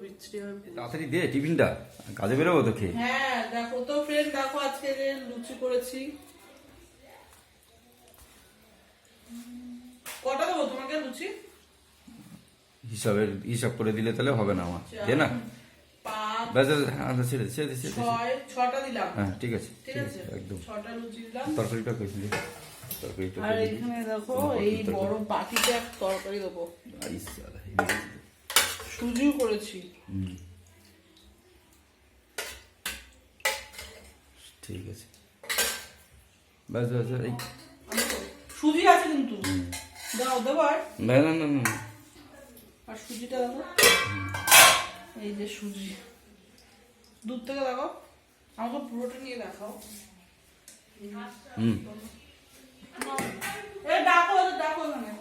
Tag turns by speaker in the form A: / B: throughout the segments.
A: বিচ্ছিরি হয়।
B: তাড়াতাড়ি দে টিফিনটা, কাজে বেরোবো তো খেয়ে।
A: হ্যাঁ দেখো তো ফ্রেন্ড, দেখো আজকে যে লুচি করেছি। কটা দেবো তোমাকে লুচি?
B: হিসাব করে দিলে তাহলে হবে না আমার, দে না।
A: 5
B: ব্যাস ছেড়ে ছেড়ে
A: 6টা দিলাম।
B: হ্যাঁ ঠিক আছে
A: ঠিক আছে,
B: একদম।
A: 6টা লুচি দিলাম।
B: তরকারিটা কইছি, তরকারিটা
A: আর এখানে দেখো এই বড় বাটিতে এক তরকারি দেবো। সুজিও করেছি।
B: ঠিক আছে, ব্যাস ব্যাস এই
A: সুজি আছে কিন্তু, দাও দেবো। আর
B: না না না না,
A: আর সুজিটা দেখো, এই যে সুজি, দুধ থেকে দেখো, আমাকে পুরোটা নিয়ে দেখাও। এই ডাকো ডাকো এখানে।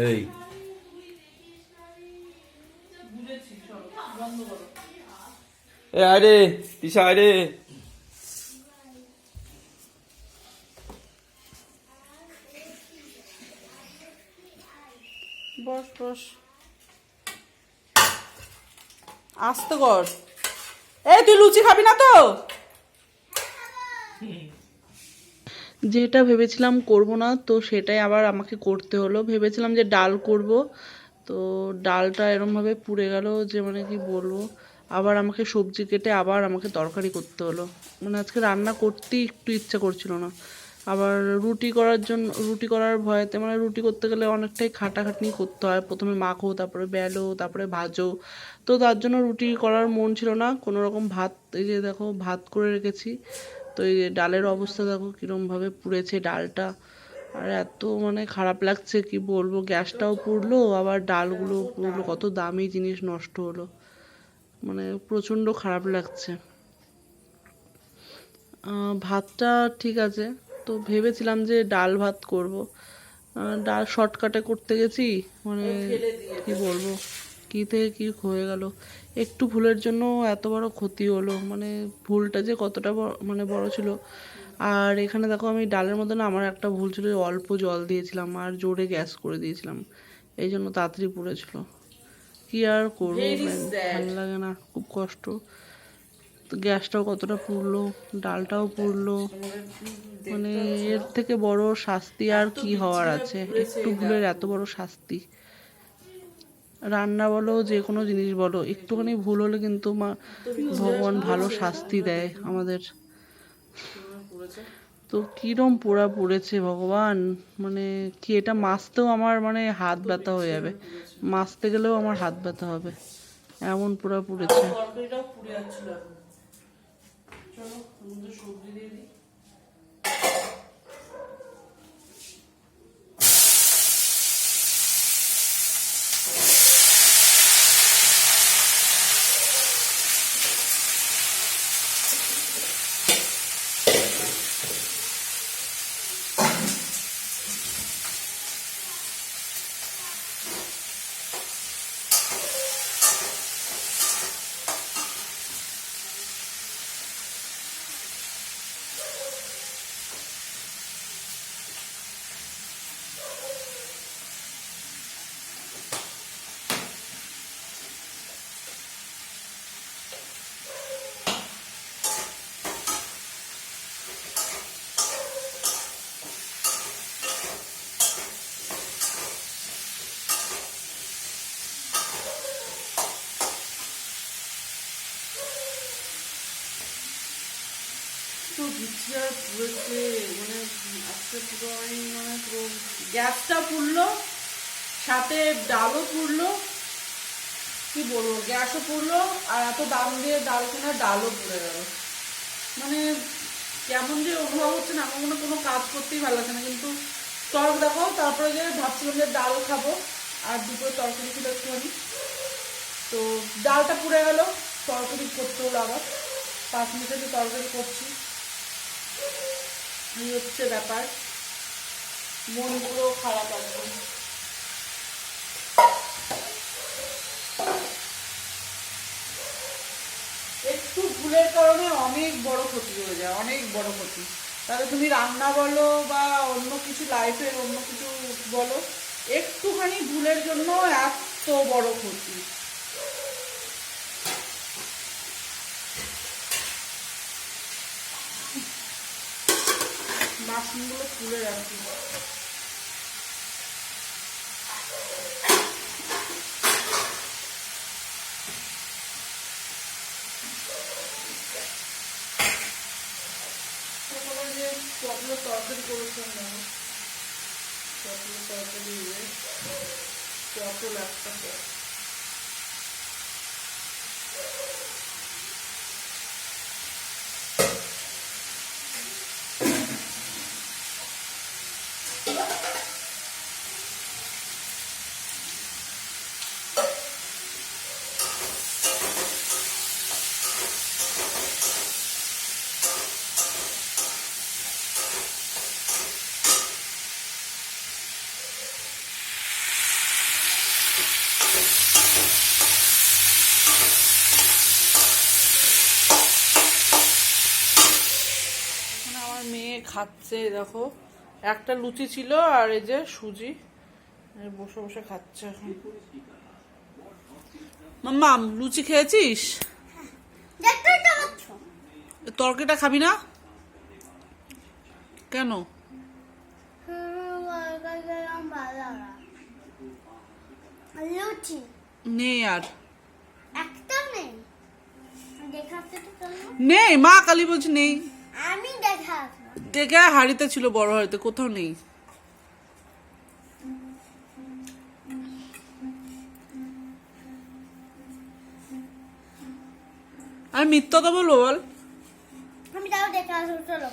B: এই
A: বুঝেছি, চলো বন্ধ করো।
B: এ আরে তিশা আরে,
A: বস বস, আস্তে কর। এই তুই লুচি খাবি না তো? যেটা ভেবেছিলাম করব না, তো সেটাই আবার আমাকে করতে হলো। ভেবেছিলাম যে ডাল করব, তো ডালটা এরমভাবে পুড়ে গেল যে মানে কি বলবো। আবার আমাকে সবজি কেটে আবার আমাকে তরকারি করতে হলো। মানে আজকে রান্না করতেই একটু ইচ্ছা করছিল না। আবার রুটি করার জন্য, রুটি করার ভয়েতে, মানে রুটি করতে গেলে অনেকটাই খাটাখাটনি করতে হয়। প্রথমে মাখো, তারপরে বেলো, তারপরে ভাজো। তো তার জন্য রুটি করার মন ছিল না। কোনো রকম ভাত, এই যে দেখো ভাত করে রেখেছি। তো এই যে ডালের অবস্থা দেখো কীরমভাবে পুড়েছে ডালটা। আর এত মানে খারাপ লাগছে কি বলবো, গ্যাসটাও পুড়লো আবার ডালগুলো পুড়লো। কত দামি জিনিস নষ্ট হলো, মানে প্রচণ্ড খারাপ লাগছে। ভাতটা ঠিক আছে, তো ভেবেছিলাম যে ডাল ভাত করব। ডাল শর্টকাটে করতে গেছি, মানে কি বলবো, কী থেকে কী হয়ে গেল। একটু ভুলের জন্য এত বড় ক্ষতি হলো, মানে ভুলটা যে কতটা মানে বড় ছিল। আর এখানে দেখো আমি ডালের মধ্যে না, আমার একটা ভুল ছিল, অল্প জল দিয়েছিলাম আর জোরে গ্যাস করে দিয়েছিলাম, এই জন্য তাড়াতাড়ি পুড়েছিল। কি আর করবো, ভালো লাগে না, খুব কষ্ট। তো গ্যাসটাও কতটা পুড়লো, ডালটাও পুড়লো। মানে এর থেকে বড় শাস্তি আর কি হওয়ার আছে? একটু ভুলের এত বড় শাস্তি। রান্না বলো, যে কোনো জিনিস বলো, একটুখানি ভুল হলে কিন্তু ভগবান ভালো শাস্তি দেয় আমাদের। তো কিরম পোড়া পুড়েছে ভগবান, মানে কি এটা মাজতেও আমার মানে হাত ব্যথা হয়ে যাবে, মাজতে গেলেও আমার হাত ব্যথা হবে, এমন পোড়া পুড়েছে। মানে আজকে পুরো আমি মানে পুরো গ্যাসটা পুড়লো, সাথে ডালও পুড়লো, কি বলবো, গ্যাসও পুড়লো, আর এত দাম দিয়ে ডাল কেনা, ডালও পুড়ে গেল। মানে কেমন যে অনুভব হচ্ছে না, আমার মনে কোনো কাজ করতেই ভালো লাগছে না। কিন্তু টক দেখো, তারপরে যে ভাবছিলাম যে ডাল খাবো, আর দুপুরে তরকারি ছিল একটুখানি, তো ডালটা পুড়ে গেল, তরকারি করতে হলো আবার। 5 মিনিটে তরকারি করছি, এই হচ্ছে ব্যাপার। মন পুরো খারাপ আছে। একটু ভুলের কারণে অনেক বড় ক্ষতি হয়ে যায়, অনেক বড় ক্ষতি। তাহলে তুমি রান্না বলো বা অন্য কিছু, লাইফের অন্য কিছু বলো, একটুখানি ভুলের জন্য এত বড় ক্ষতি। বাসনগুলো তুলে রাখি। সকালে যে পটলের তরকারি করেছিলাম, পটলের তরকারি দিয়ে পটল একটা মেয়ে খাচ্ছে। দেখো একটা লুচি ছিল আর এই যে সুজি, বসে বসে খাচ্ছে এখন। মাম্মা লুচি খেয়েছিস? তরকারিটা খাবি না কেন?
C: লুচি
A: নেই আর
C: একটা নেই, দেখাতে তো
A: নেই, মা কালী বলছি নেই।
C: আমি দেখাবো।
A: দেখে হাড়িতে ছিল, বড় হাড়িতে, কোথাও নেই। আমি মিথ্যা তো বলবো বল?
C: আমি তাও দেখা আসবো, চলো।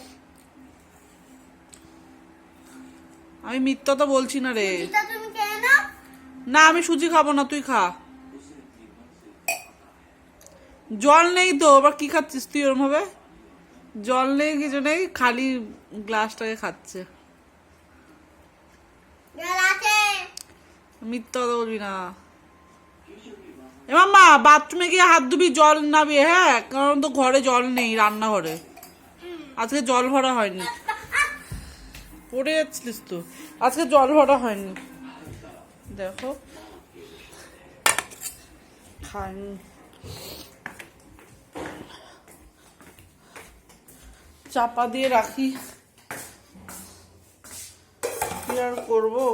A: আমি মিথ্যা তো বলছি না রে।
C: এটা তুমি খেয়ে নাও।
A: না আমি সুজি খাবো না, তুই খা। জল নেই তো, আবার কি খাচ্ছিস তুই ওরম ভাবে? জল নেই, কিছু নেই, খালি গ্লাসটাকে খাচ্ছে।
C: জল আছে।
A: মিথ্যা কথা বলবি না। এ মাম্মা বাথরুমে গিয়ে হাত ধুবি, জল নাবি, হ্যাঁ, কারণ তো ঘরে জল নেই, রান্নাঘরে আজকে জল ভরা হয়নি। পড়ে যাচ্ছিলিস তো, আজকে জল ভরা হয়নি। দেখো খাইনি। চাপা দিয়ে রাখি, কি আর করবো।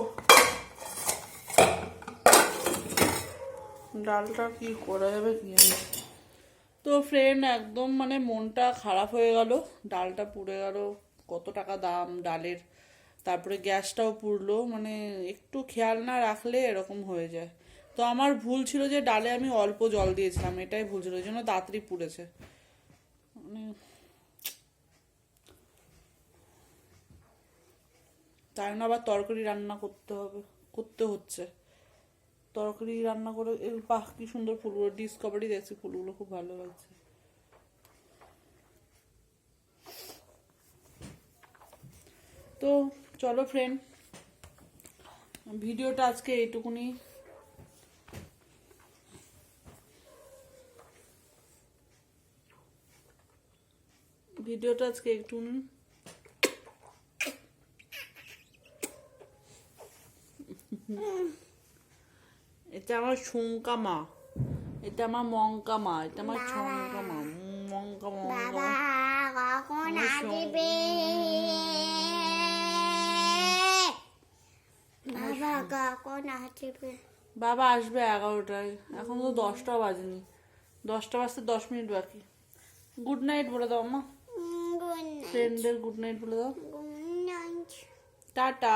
A: ডালটা কি করা যাবে কি জানি। তো ফ্রেন্ড একদম মানে মনটা খারাপ হয়ে গেল, ডালটা পুড়ে গেল। কত টাকা দাম ডালের, তারপরে গ্যাসটাও পুড়লো। মানে একটু খেয়াল না রাখলে এরকম হয়ে যায়। তো আমার ভুল ছিল যে ডালে আমি অল্প জল দিয়েছিলাম, এটাই ভুল ছিল, ওই জন্য তাড়াতাড়ি পুড়েছে। মানে তাই না, আবার তরকারি রান্না করতে হচ্ছে। তরকারি রান্না করে বাহ কি সুন্দর ফুলগুলো, ডিসকভারি দেখছি, ফুলগুলো খুব ভালো লাগছে। তো চলো ফ্রেন্ড, ভিডিওটা আজকে এইটুকুনি। এটা আমার শুঙ্কা মা, এটা আমার মঙ্কা মা, এটা আমার ছঙ্কা মা, মঙ্কা
C: বাবা
A: মঙ্কা।
C: কখন আসবে? বাবা কখন আসবে?
A: বাবা আসবে 11টায়, এখন তো 10টাও বাজেনি, 10টা বাজতে 10 মিনিট বাকি। গুড নাইট বলে দাও মা,
C: গুড নাইট।
A: ফ্রেন্ডদের গুড নাইট বলে দাও।
C: Good night.
A: টাটা।